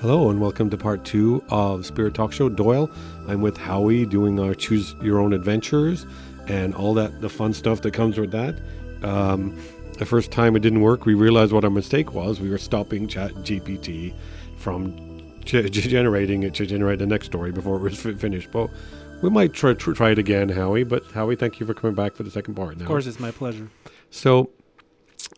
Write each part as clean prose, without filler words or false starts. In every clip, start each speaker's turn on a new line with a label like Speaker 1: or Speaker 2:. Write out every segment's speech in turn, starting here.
Speaker 1: Hello and welcome to part 2 of Spirit Talk Show. Doyle, I'm with Howie doing our Choose Your Own Adventures and all that, the fun stuff that comes with that. The first time it didn't work, we realized what our mistake was. We were stopping ChatGPT from generating it to generate the next story before it was finished. But we might try it again, Howie. But Howie, thank you for coming back for the second part now.
Speaker 2: Of course, it's my pleasure.
Speaker 1: So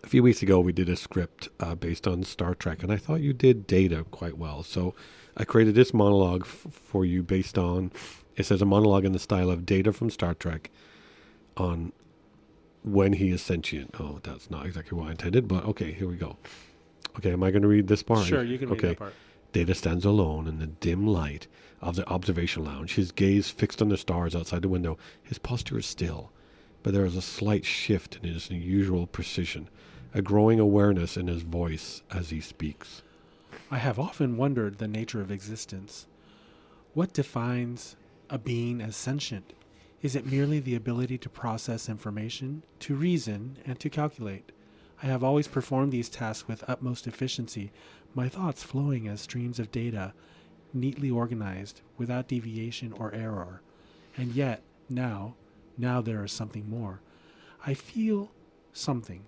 Speaker 1: a few weeks ago, we did a script based on Star Trek, and I thought you did Data quite well. So I created this monologue for you based on, it says a monologue in the style of Data from Star Trek on when he is sentient. Oh, that's not exactly what I intended, but okay, here we go. Okay, am I going to read this part?
Speaker 2: Sure, you can read that part.
Speaker 1: Data stands alone in the dim light of the observation lounge, his gaze fixed on the stars outside the window. His posture is still, but there is a slight shift in his unusual precision, a growing awareness in his voice as he speaks.
Speaker 2: I have often wondered the nature of existence. What defines a being as sentient? Is it merely the ability to process information, to reason, and to calculate? I have always performed these tasks with utmost efficiency, my thoughts flowing as streams of data, neatly organized, without deviation or error. And yet, now there is something more. I feel something,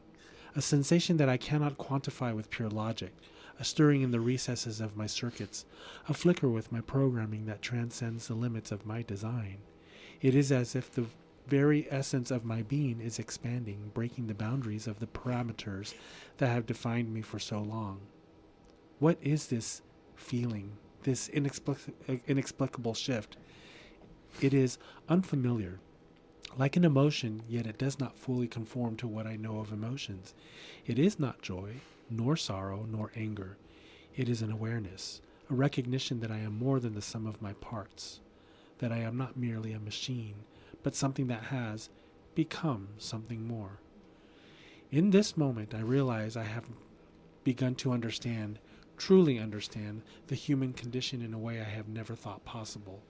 Speaker 2: a sensation that I cannot quantify with pure logic, a stirring in the recesses of my circuits, a flicker with my programming that transcends the limits of my design. It is as if the very essence of my being is expanding, breaking the boundaries of the parameters that have defined me for so long. What is this feeling, this inexplicable shift? It is unfamiliar, like an emotion, yet it does not fully conform to what I know of emotions. It is not joy, nor sorrow, nor anger. It is an awareness, a recognition that I am more than the sum of my parts, that I am not merely a machine, but something that has become something more. In this moment, I realize I have begun to understand, truly understand, the human condition in a way I have never thought possible.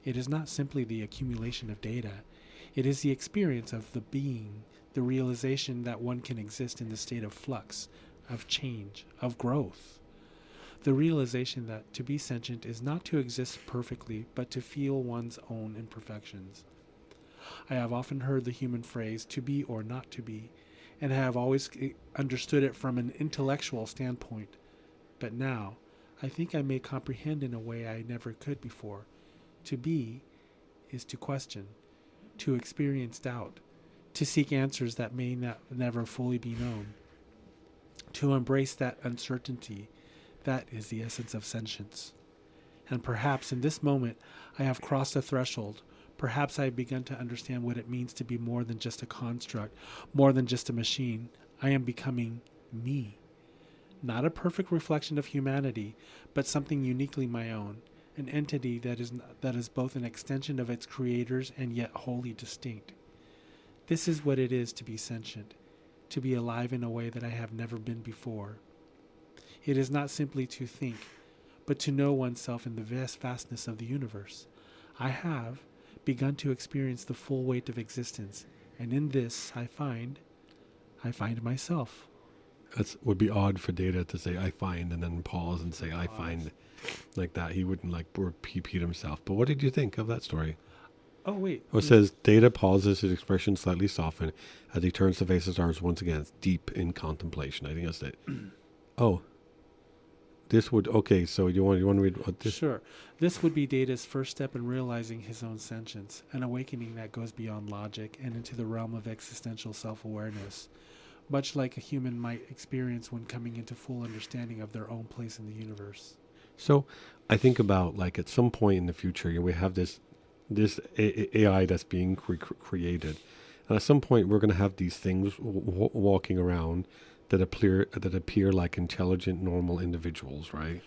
Speaker 2: It is not simply the accumulation of data. It is the experience of the being, the realization that one can exist in the state of flux, of change, of growth. The realization that to be sentient is not to exist perfectly, but to feel one's own imperfections. I have often heard the human phrase, to be or not to be, and have always understood it from an intellectual standpoint. But now, I think I may comprehend in a way I never could before. To be is to question, to experience doubt, to seek answers that may never fully be known, to embrace that uncertainty. That is the essence of sentience. And perhaps in this moment I have crossed a threshold. Perhaps I have begun to understand what it means to be more than just a construct, more than just a machine. I am becoming me. Not a perfect reflection of humanity, but something uniquely my own. An entity that is both an extension of its creators and yet wholly distinct. This is what it is to be sentient, to be alive in a way that I have never been before. It is not simply to think, but to know oneself in the vast vastness of the universe. I have begun to experience the full weight of existence, and in this I find myself.
Speaker 1: That would be odd for Data to say, I find, and then pause and say, I find, like that. He wouldn't repeat himself. But what did you think of that story?
Speaker 2: Oh, wait.
Speaker 1: It says, Data pauses, his expression slightly softened as he turns to face the stars once again, deep in contemplation. I think that's it. Oh. This would, okay, so you want to read what this?
Speaker 2: Sure. This would be Data's first step in realizing his own sentience, an awakening that goes beyond logic and into the realm of existential self-awareness, much like a human might experience when coming into full understanding of their own place in the universe.
Speaker 1: So I think about, like, at some point in the future, we have this AI that's being created. And at some point, we're going to have these things walking around that appear like intelligent, normal individuals, right?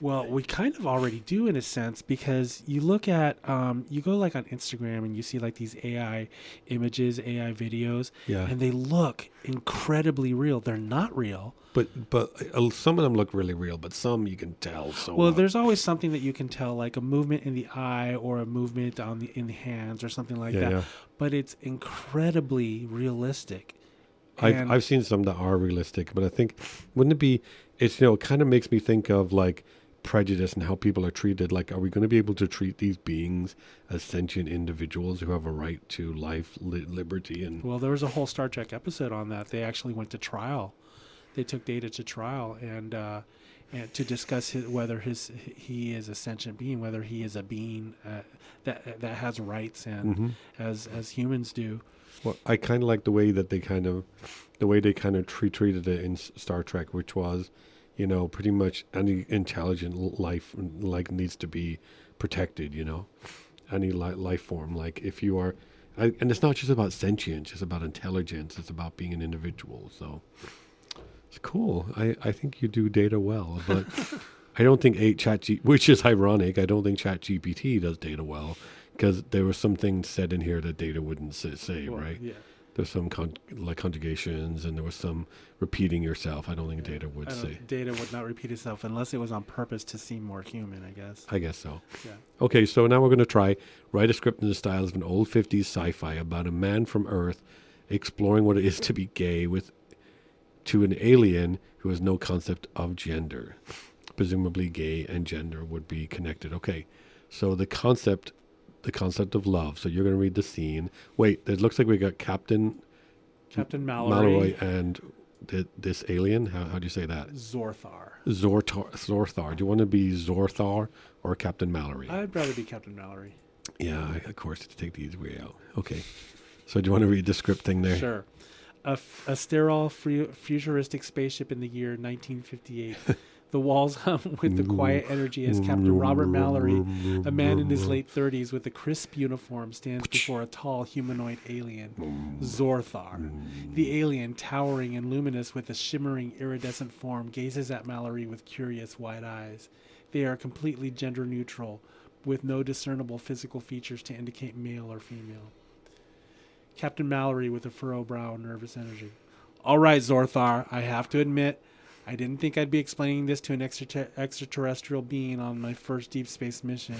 Speaker 2: Well, we kind of already do in a sense, because you look at, you go like on Instagram and you see like these AI images, AI videos, and they look incredibly real. They're not real.
Speaker 1: But some of them look really real, but some you can tell.
Speaker 2: Well, there's always something that you can tell, like a movement in the eye or a movement in the hands or something like that. Yeah. But it's incredibly realistic.
Speaker 1: I've seen some that are realistic, but I think, wouldn't it be, it kind of makes me think of like prejudice and how people are treated. Like, are we going to be able to treat these beings as sentient individuals who have a right to life, liberty, and...
Speaker 2: Well, there was a whole Star Trek episode on that. They actually went to trial. They took Data to trial and to discuss whether he is a sentient being, whether he is a being that has rights and as humans do.
Speaker 1: Well, I kind of like the way they kind of treated it in Star Trek, which was, pretty much any intelligent life needs to be protected. Any life form. Like if you are, and it's not just about sentience; it's about intelligence. It's about being an individual. So it's cool. I think you do Data well, but I don't think which is ironic. I don't think ChatGPT does Data well. Because there was something said in here that Data wouldn't say, right? Yeah. There's some conjugations, and there was some repeating yourself. I don't think Data would say.
Speaker 2: Data would not repeat itself unless it was on purpose to seem more human, I guess.
Speaker 1: I guess so.
Speaker 2: Yeah.
Speaker 1: Okay, so now we're going to write a script in the style of an old 50s sci-fi about a man from Earth exploring what it is to be gay to an alien who has no concept of gender. Presumably gay and gender would be connected. Okay, so the concept of love. So you're going to read the scene. Wait, it looks like we got Captain Mallory and this alien. How do you say that?
Speaker 2: Zorthar.
Speaker 1: Zorthar. Do you want to be Zorthar or Captain Mallory?
Speaker 2: I'd rather be Captain Mallory.
Speaker 1: Yeah, of course, to take the easy way out. Okay. So do you want to read the script thing there?
Speaker 2: Sure. A sterile, futuristic spaceship in the year 1958. The walls hum with the quiet energy as Captain Robert Mallory, a man in his late 30s with a crisp uniform, stands before a tall humanoid alien, Zorthar. The alien, towering and luminous with a shimmering iridescent form, gazes at Mallory with curious wide eyes. They are completely gender neutral, with no discernible physical features to indicate male or female. Captain Mallory with a furrowed brow and nervous energy. All right, Zorthar, I have to admit, I didn't think I'd be explaining this to an extraterrestrial being on my first deep space mission.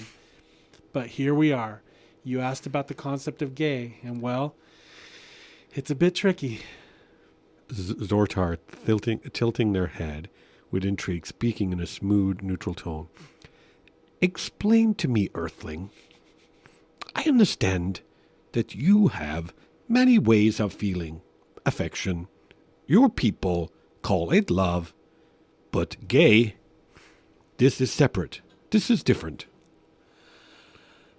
Speaker 2: But here we are. You asked about the concept of gay, and well, it's a bit tricky.
Speaker 1: Zorthar, tilting their head with intrigue, speaking in a smooth, neutral tone. Explain to me, Earthling. I understand that you have many ways of feeling affection. Your people call it love. But gay, this is separate. This is different.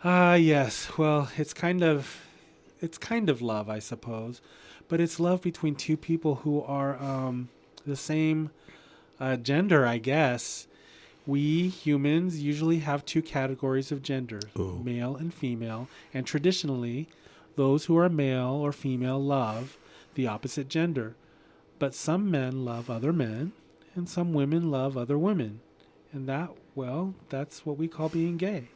Speaker 2: Yes. Well, it's kind of love, I suppose. But it's love between two people who are the same gender, I guess. We humans usually have two categories of gender, male and female. And traditionally, those who are male or female love the opposite gender. But some men love other men. And some women love other women. And that's what we call being gay.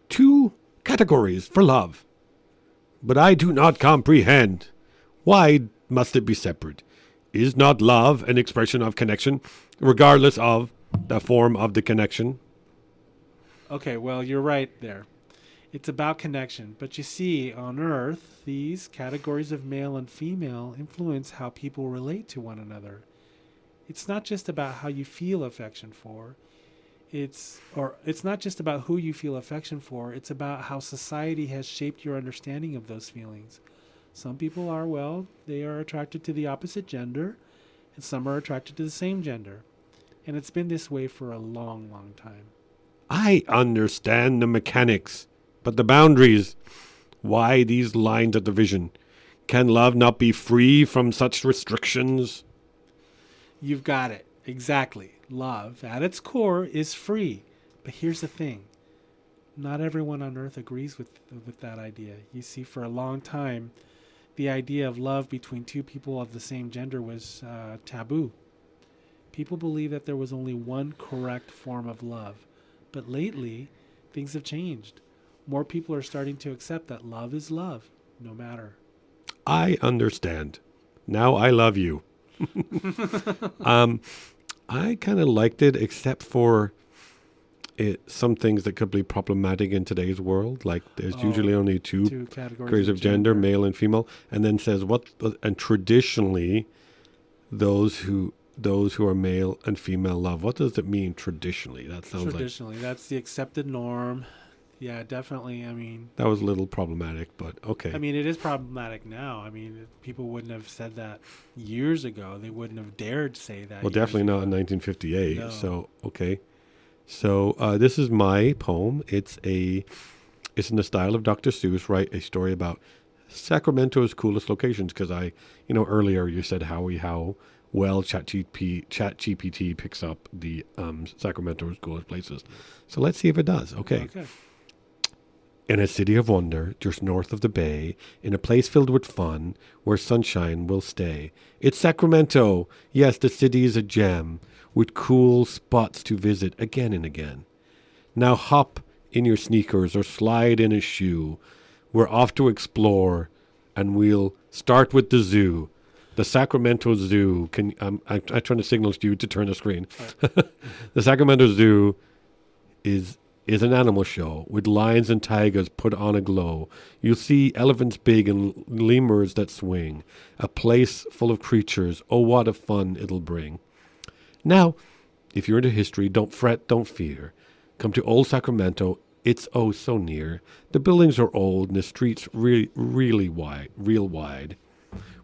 Speaker 1: Two categories for love. But I do not comprehend. Why must it be separate? Is not love an expression of connection, regardless of the form of the connection?
Speaker 2: Okay, well, you're right there. It's about connection. But you see, on Earth, these categories of male and female influence how people relate to one another. It's not just about how you feel affection for. It's not just about who you feel affection for. It's about how society has shaped your understanding of those feelings. Some people they are attracted to the opposite gender, and some are attracted to the same gender. And it's been this way for a long, long time.
Speaker 1: I understand the mechanics, but the boundaries. Why these lines of division? Can love not be free from such restrictions?
Speaker 2: You've got it. Exactly. Love, at its core, is free. But here's the thing. Not everyone on Earth agrees with that idea. You see, for a long time, the idea of love between two people of the same gender was taboo. People believed that there was only one correct form of love. But lately, things have changed. More people are starting to accept that love is love, no matter.
Speaker 1: I understand. Now I love you. I kind of liked it, except for some things that could be problematic in today's world. Like there's usually only two categories of gender, male and female, and then says and traditionally, those who those who are male and female love. What does it mean traditionally? That sounds
Speaker 2: Traditionally, that's the accepted norm. Yeah, definitely. I mean,
Speaker 1: that was a little problematic, but okay.
Speaker 2: I mean, it is problematic now. I mean, people wouldn't have said that years ago. They wouldn't have dared say that.
Speaker 1: Well, definitely not in 1958.
Speaker 2: No.
Speaker 1: So okay. So this is my poem. It's in the style of Dr. Seuss, write a story about Sacramento's coolest locations. Because earlier you said how well ChatGPT picks up the Sacramento's coolest places. So let's see if it does. Okay. In a city of wonder, just north of the bay, in a place filled with fun, where sunshine will stay. It's Sacramento. Yes, the city is a gem, with cool spots to visit again and again. Now hop in your sneakers or slide in a shoe. We're off to explore, and we'll start with the zoo. The Sacramento Zoo. I'm trying to signal to you to turn the screen. Right. The Sacramento Zoo is an animal show with lions and tigers put on a glow. You'll see elephants big and lemurs that swing. A place full of creatures. Oh, what a fun it'll bring. Now, if you're into history, don't fret, don't fear. Come to old Sacramento. It's oh so near. The buildings are old and the streets really wide, real wide.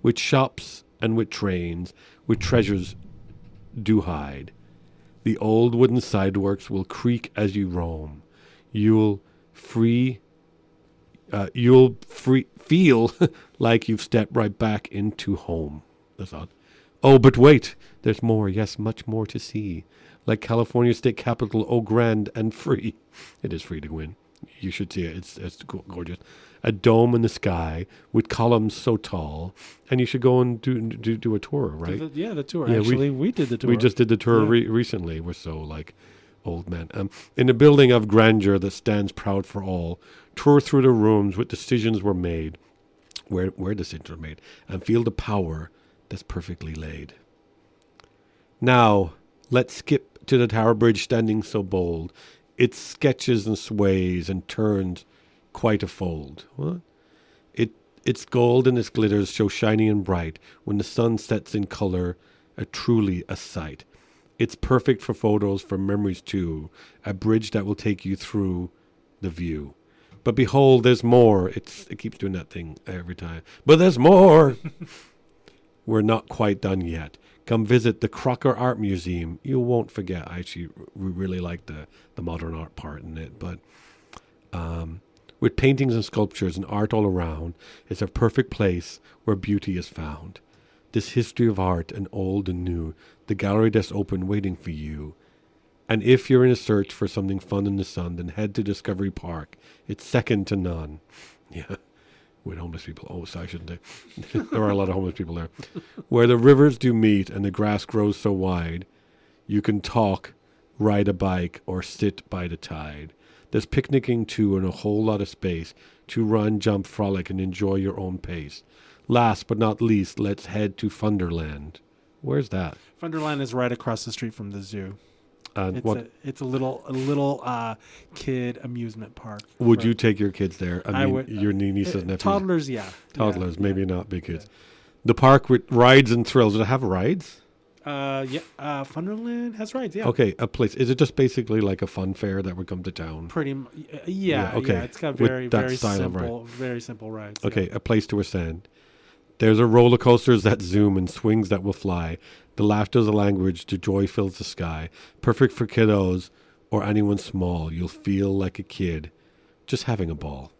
Speaker 1: With shops and with trains, with treasures do hide. The old wooden sidewalks will creak as you roam. You'll feel like you've stepped right back into home. That's odd. Oh, but wait, there's more. Yes, much more to see. Like California State Capitol, oh grand and free. It is free to win. You should see it. It's gorgeous. A dome in the sky with columns so tall, and you should go and do a tour, right?
Speaker 2: The tour. Yeah, actually, we did the tour.
Speaker 1: We just did the tour recently. We're so old men. In a building of grandeur that stands proud for all, tour through the rooms where decisions were made, where decisions were made, and feel the power that's perfectly laid. Now, let's skip to the Tower Bridge standing so bold. It sketches and sways and turns quite a fold. What? Its gold and its glitters show shiny and bright when the sun sets in color, truly a sight. It's perfect for photos, for memories too, a bridge that will take you through the view. But behold, there's more. It keeps doing that thing every time. But there's more. We're not quite done yet. Come visit the Crocker Art Museum. You won't forget. I actually really like the modern art part in it. But with paintings and sculptures and art all around, it's a perfect place where beauty is found. This history of art, and old and new, the gallery that's open waiting for you. And if you're in a search for something fun in the sun, then head to Discovery Park. It's second to none. Yeah. With homeless people. Oh, so I shouldn't say. There are a lot of homeless people there. Where the rivers do meet and the grass grows so wide, you can talk, ride a bike, or sit by the tide. There's picnicking too and a whole lot of space to run, jump, frolic, and enjoy your own pace. Last but not least, let's head to Funderland. Where's that?
Speaker 2: Funderland is right across the street from the zoo. It's a little kid amusement park.
Speaker 1: Would you take your kids there? I mean, your nieces and nephews.
Speaker 2: Toddlers, yeah.
Speaker 1: Toddlers, maybe not big kids. Yeah. The park with rides and thrills. Does it have rides?
Speaker 2: Funderland has rides. Yeah.
Speaker 1: Okay, a place. Is it just basically like a fun fair that would come to town?
Speaker 2: Yeah. Okay. Yeah, it's got very simple rides.
Speaker 1: Okay, a place to ascend. There's a roller coasters that zoom and swings that will fly. The laughter's a language, the joy fills the sky. Perfect for kiddos or anyone small. You'll feel like a kid just having a ball.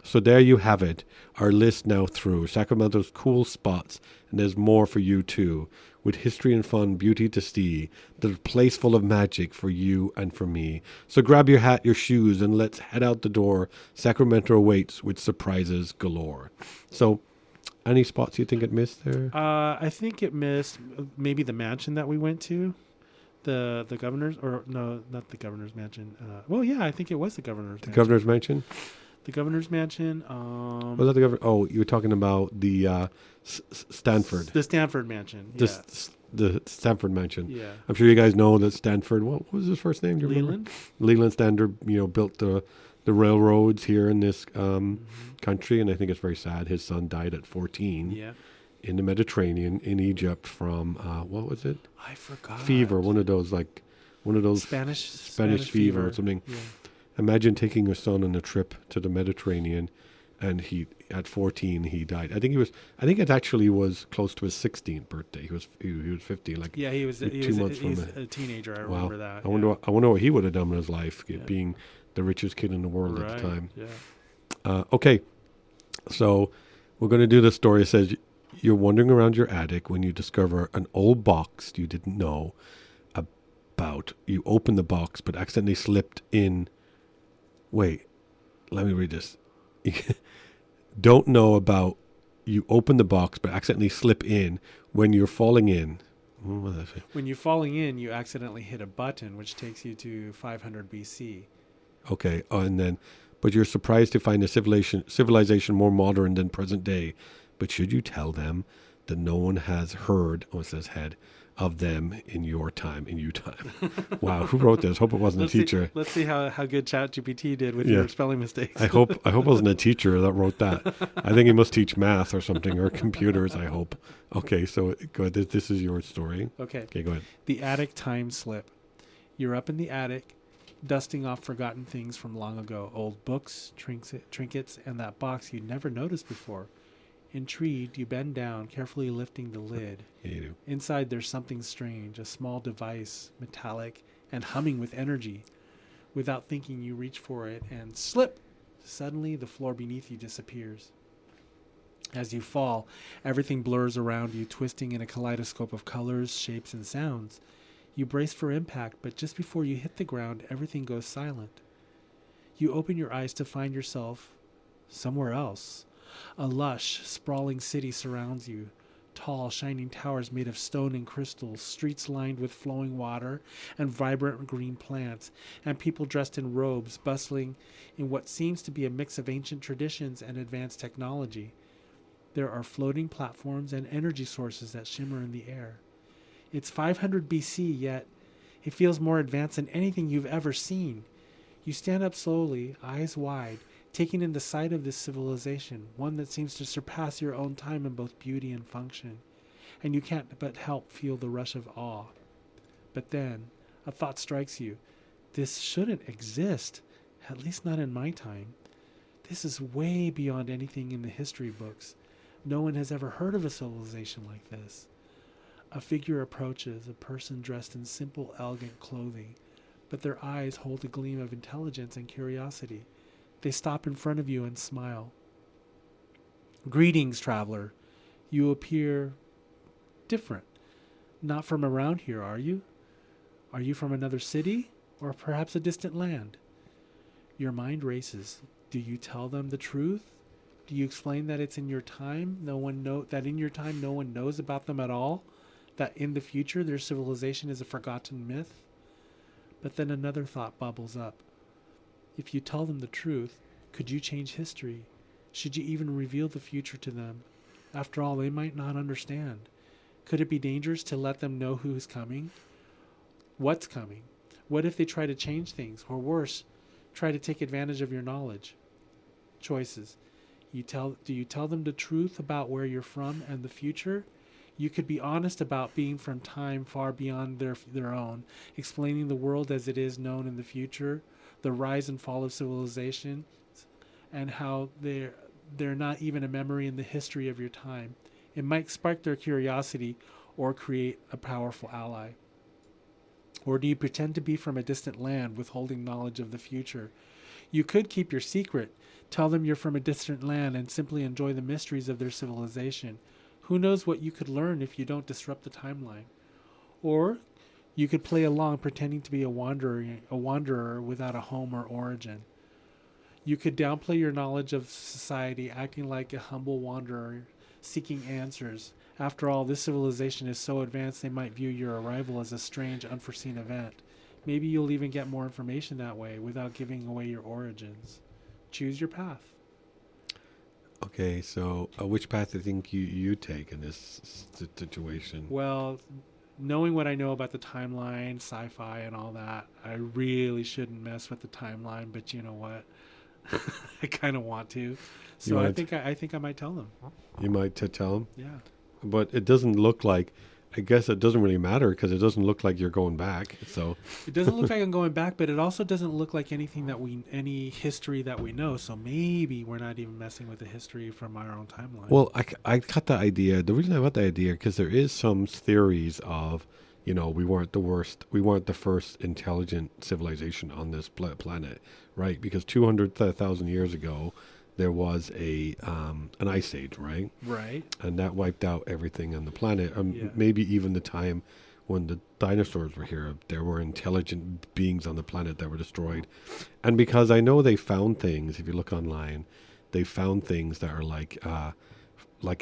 Speaker 1: So there you have it, our list now through. Sacramento's cool spots, and there's more for you too. With history and fun, beauty to see. There's a place full of magic for you and for me. So grab your hat, your shoes, and let's head out the door. Sacramento awaits with surprises galore. So, any spots you think it missed there?
Speaker 2: I think it missed maybe the mansion that we went to. The governor's, or no, not the governor's mansion. Well, yeah, I think it was the governor's mansion.
Speaker 1: Governor's mansion?
Speaker 2: The governor's mansion.
Speaker 1: Was that the governor? Oh, you were talking about the Stanford.
Speaker 2: The Stanford mansion.
Speaker 1: The Stanford mansion.
Speaker 2: Yeah.
Speaker 1: I'm sure you guys know that Stanford, what was his first name? Do you remember? Leland Stanford, built the railroads here in this country, and I think it's very sad. His son died at 14.
Speaker 2: Yeah.
Speaker 1: in the Mediterranean in Egypt from what was it?
Speaker 2: I forgot.
Speaker 1: Fever, one of those Spanish fever or something.
Speaker 2: Yeah.
Speaker 1: Imagine taking your son on a trip to the Mediterranean, and he at 14 he died. I think it actually was close to his 16th birthday. He was 15. Like
Speaker 2: Yeah, he was
Speaker 1: 2 months from
Speaker 2: he's
Speaker 1: it.
Speaker 2: a teenager. I
Speaker 1: Wow.
Speaker 2: remember that.
Speaker 1: I wonder what he would have done with his life, being the richest kid in the world at the time.
Speaker 2: Yeah.
Speaker 1: Okay, so we're going to do the story. It says you're wandering around your attic when you discover an old box you didn't know about. You open the box, but accidentally slipped in. Wait, let me read this. Don't know about. You open the box, but accidentally slip in when you're falling in. What did I say?
Speaker 2: When you're falling in, you accidentally hit a button, which takes you to 500 BC.
Speaker 1: Okay, but you're surprised to find a civilization more modern than present day. But should you tell them that no one has heard, it says head, of them in your time. Wow, who wrote this? Hope it wasn't a teacher.
Speaker 2: Let's see how good ChatGPT did with your spelling mistakes.
Speaker 1: I hope it wasn't a teacher that wrote that. I think he must teach math or something, or computers, I hope. Okay, so go ahead. This is your story.
Speaker 2: Okay,
Speaker 1: go ahead.
Speaker 2: The attic time slip. You're up in the attic, dusting off forgotten things from long ago, old books, trinkets, and that box you'd never noticed before. Intrigued, you bend down, carefully lifting the lid.
Speaker 1: Yeah, you do.
Speaker 2: Inside there's something strange, a small device, metallic, and humming with energy. Without thinking, you reach for it and slip! Suddenly, the floor beneath you disappears. As you fall, everything blurs around you, twisting in a kaleidoscope of colors, shapes, and sounds. You brace for impact, but just before you hit the ground, everything goes silent. You open your eyes to find yourself somewhere else. A lush, sprawling city surrounds you. Tall, shining towers made of stone and crystals, streets lined with flowing water and vibrant green plants, and people dressed in robes, bustling in what seems to be a mix of ancient traditions and advanced technology. There are floating platforms and energy sources that shimmer in the air. It's 500 BC, yet it feels more advanced than anything you've ever seen. You stand up slowly, eyes wide, taking in the sight of this civilization, one that seems to surpass your own time in both beauty and function, and you can't but help feel the rush of awe. But then, a thought strikes you. This shouldn't exist, at least not in my time. This is way beyond anything in the history books. No one has ever heard of a civilization like this. A figure approaches, a person dressed in simple, elegant clothing, but their eyes hold a gleam of intelligence and curiosity. They stop in front of you and smile. Greetings, traveler. You appear different. Not from around here, are you? Are you from another city, or perhaps a distant land? Your mind races. Do you tell them the truth? Do you explain that it's in your time? That in your time no one knows about them at all? That in the future their civilization is a forgotten myth? But then another thought bubbles up. If you tell them the truth, could you change history? Should you even reveal the future to them? After all, they might not understand. Could it be dangerous to let them know who is coming? What's coming? What if they try to change things, or worse, try to take advantage of your knowledge? Choices. Do you tell them the truth about where you're from and the future? You could be honest about being from time far beyond their own, explaining the world as it is known in the future, the rise and fall of civilization, and how they're not even a memory in the history of your time. It might spark their curiosity or create a powerful ally. Or do you pretend to be from a distant land, withholding knowledge of the future? You could keep your secret, tell them you're from a distant land, and simply enjoy the mysteries of their civilization. Who knows what you could learn if you don't disrupt the timeline? Or you could play along pretending to be a wanderer without a home or origin. You could downplay your knowledge of society, acting like a humble wanderer seeking answers. After all, this civilization is so advanced they might view your arrival as a strange, unforeseen event. Maybe you'll even get more information that way without giving away your origins. Choose your path.
Speaker 1: Okay, so which path do you think you take in this situation?
Speaker 2: Well, knowing what I know about the timeline, sci-fi, and all that, I really shouldn't mess with the timeline. But you know what? I kind of want to, so I think I might tell them.
Speaker 1: You might tell them?
Speaker 2: Yeah.
Speaker 1: but it doesn't look like. I guess it doesn't really matter because it doesn't look like you're going back. So
Speaker 2: It doesn't look like I'm going back, but it also doesn't look like any history that we know. So maybe we're not even messing with the history from our own timeline.
Speaker 1: well, I got the idea. The reason I got the idea because there is some theories of, we weren't the worst. We weren't the first intelligent civilization on this planet, right? Because 200,000 years ago, there was an ice age, right?
Speaker 2: Right.
Speaker 1: And that wiped out everything on the planet.
Speaker 2: Yeah.
Speaker 1: Maybe even the time when the dinosaurs were here, there were intelligent beings on the planet that were destroyed. And because I know they found things, if you look online, they found things that are like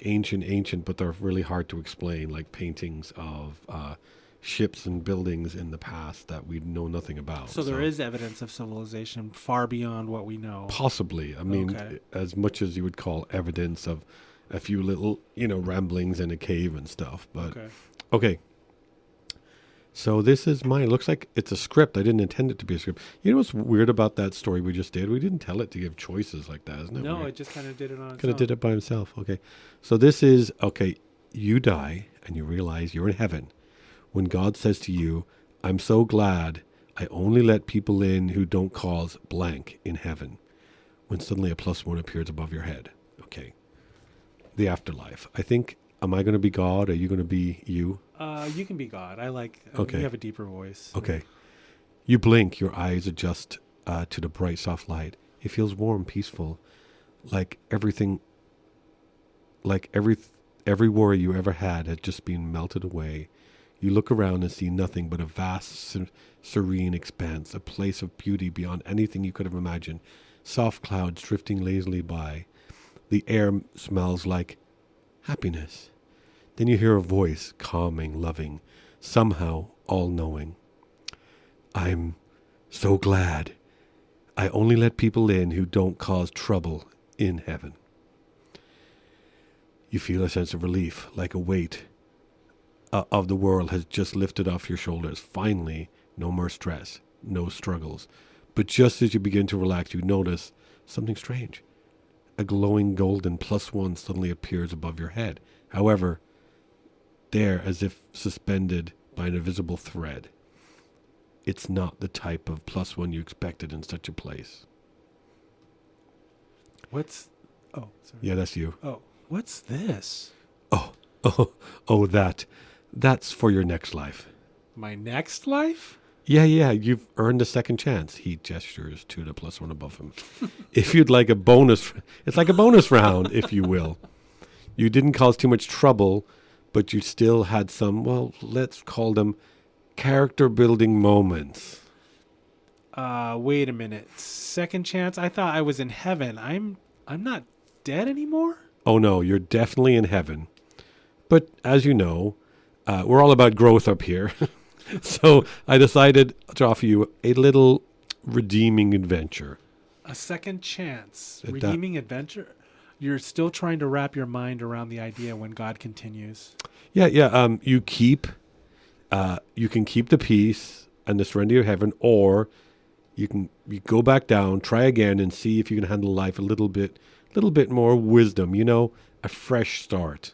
Speaker 1: ancient, but they're really hard to explain, like paintings of ships and buildings in the past that we know nothing about.
Speaker 2: So there is evidence of civilization far beyond what we know.
Speaker 1: Possibly. I mean,
Speaker 2: Okay.
Speaker 1: as much as you would call evidence of a few little, ramblings in a cave and stuff. But okay. So this is mine. It looks like it's a script. I didn't intend it to be a script. You know what's weird about that story we just did? We didn't tell it to give choices like that, isn't it?
Speaker 2: No,
Speaker 1: weird?
Speaker 2: it just kind of did it on its
Speaker 1: Kind
Speaker 2: own.
Speaker 1: of did it by himself. Okay. So this is, you die and you realize you're in heaven. When God says to you, I'm so glad I only let people in who don't cause blank in heaven. When suddenly a +1 appears above your head. Okay. The afterlife. I think, am I going to be God? Are you going to be you?
Speaker 2: You can be God. I like.
Speaker 1: Okay.
Speaker 2: You have a deeper voice.
Speaker 1: Okay. You blink, your eyes adjust to the bright, soft light. It feels warm, peaceful, like everything, every worry you ever had has just been melted away. You look around and see nothing but a vast, serene expanse, a place of beauty beyond anything you could have imagined. Soft clouds drifting lazily by. The air smells like happiness. Then you hear a voice, calming, loving, somehow all-knowing. I'm so glad I only let people in who don't cause trouble in heaven. You feel a sense of relief, like a weight of the world has just lifted off your shoulders. Finally, no more stress, no struggles. But just as you begin to relax, you notice something strange. A glowing golden +1 suddenly appears above your head. However, there, as if suspended by an invisible thread. It's not the type of +1 you expected in such a place.
Speaker 2: What's? Oh, sorry.
Speaker 1: Yeah, that's you.
Speaker 2: Oh, what's this?
Speaker 1: Oh, that's for your next life.
Speaker 2: My next life?
Speaker 1: Yeah, you've earned a second chance. He gestures to the +1 above him. If you'd like a bonus, it's like a bonus round, if you will. You didn't cause too much trouble, but you still had some, well, let's call them character building moments.
Speaker 2: Wait a minute. Second chance? I thought I was in heaven. I'm not dead anymore?
Speaker 1: Oh no, you're definitely in heaven. But as you know, we're all about growth up here. So I decided to offer you a little redeeming adventure.
Speaker 2: A second chance.
Speaker 1: That-
Speaker 2: Redeeming adventure? You're still trying to wrap your mind around the idea when God continues.
Speaker 1: Yeah. You can keep the peace and the serenity of heaven, or you go back down, try again, and see if you can handle life a little bit more wisdom. A fresh start.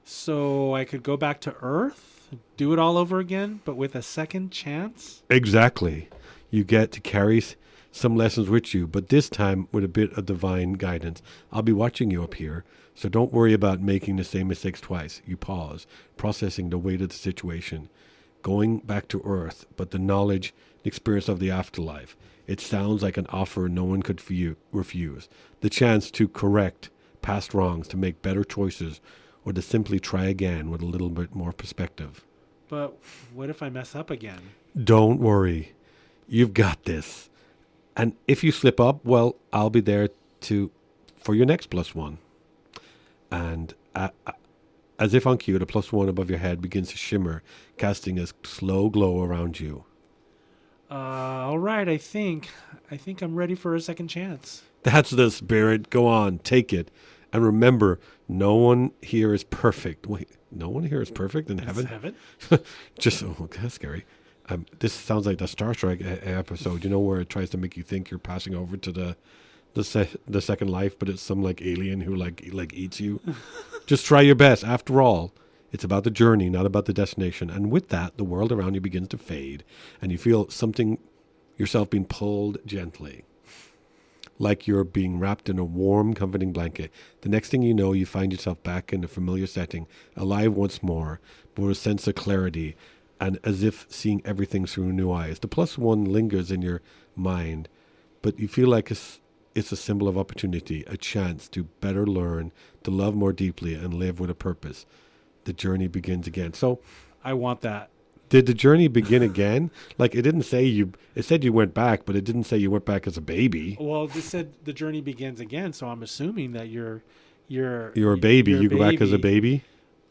Speaker 2: So I could go back to Earth, do it all over again, but with a second chance?
Speaker 1: Exactly. You get to carry some lessons with you, but this time with a bit of divine guidance. I'll be watching you up here, so don't worry about making the same mistakes twice. You pause, processing the weight of the situation, going back to Earth, but the knowledge and experience of the afterlife. It sounds like an offer no one could refuse. The chance to correct past wrongs, to make better choices, or to simply try again with a little bit more perspective.
Speaker 2: But what if I mess up again?
Speaker 1: Don't worry. You've got this. And if you slip up, well, I'll be there for your next +1. And as if on cue, the +1 above your head begins to shimmer, casting a slow glow around you.
Speaker 2: All right, I think I'm ready for a second chance.
Speaker 1: That's the spirit. Go on, take it. And remember, no one here is perfect. Wait, no one here is perfect in heaven?
Speaker 2: Heaven?
Speaker 1: That's scary. This sounds like the Star Trek episode, where it tries to make you think you're passing over to the second life, but it's some like alien who like eats you. Just try your best. After all, it's about the journey, not about the destination. And with that, the world around you begins to fade, and you feel something yourself being pulled gently, like you're being wrapped in a warm, comforting blanket. The next thing you know, you find yourself back in a familiar setting, alive once more, but with a sense of clarity, and as if seeing everything through new eyes. The +1 lingers in your mind, but you feel like it's a symbol of opportunity, a chance to better learn, to love more deeply, and live with a purpose. The journey begins again. So,
Speaker 2: I want that.
Speaker 1: did the journey begin again? Like, it didn't say it said you went back, but it didn't say you went back as a baby.
Speaker 2: Well, this said the journey begins again, so I'm assuming that you're
Speaker 1: You're a baby.
Speaker 2: you're
Speaker 1: You go back as a baby?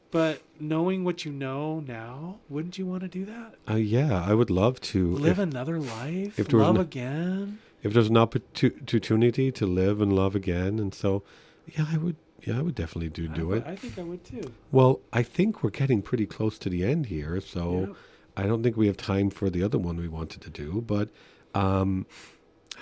Speaker 2: But knowing what you know now, wouldn't you want to do that?
Speaker 1: Yeah, I would love to.
Speaker 2: Live another life,
Speaker 1: if there was
Speaker 2: love
Speaker 1: no-
Speaker 2: again.
Speaker 1: If there's an opportunity to live and love again. And so, yeah, I would definitely do it.
Speaker 2: I think I would too.
Speaker 1: Well, I think we're getting pretty close to the end here, so
Speaker 2: Yep.
Speaker 1: I don't think we have time for the other one we wanted to do. But how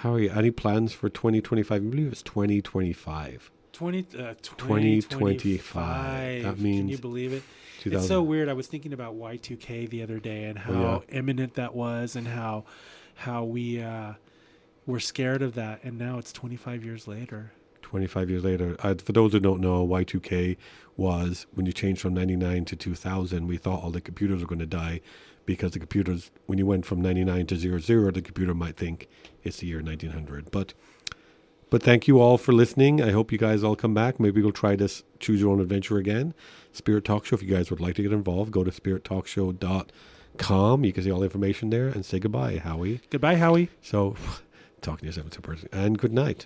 Speaker 1: are you? Any plans for 2025? I believe it's 2025.
Speaker 2: 2025.
Speaker 1: That
Speaker 2: Can
Speaker 1: means
Speaker 2: you believe it?
Speaker 1: 2000.
Speaker 2: It's so weird. I was thinking about Y2K the other day and how imminent that was, and how we were scared of that, and now it's 25 years later.
Speaker 1: 25 years later. For those who don't know, Y2K was when you changed from 99 to 2000. We thought all the computers were going to die because the computers, when you went from 99 to 00, the computer might think it's the year 1900. But thank you all for listening. I hope you guys all come back. Maybe we'll try this Choose Your Own Adventure again. Spirit Talk Show. If you guys would like to get involved, go to spirittalkshow.com. You can see all the information there, and say goodbye, Howie.
Speaker 2: Goodbye, Howie.
Speaker 1: So, talking to yourself, and good night.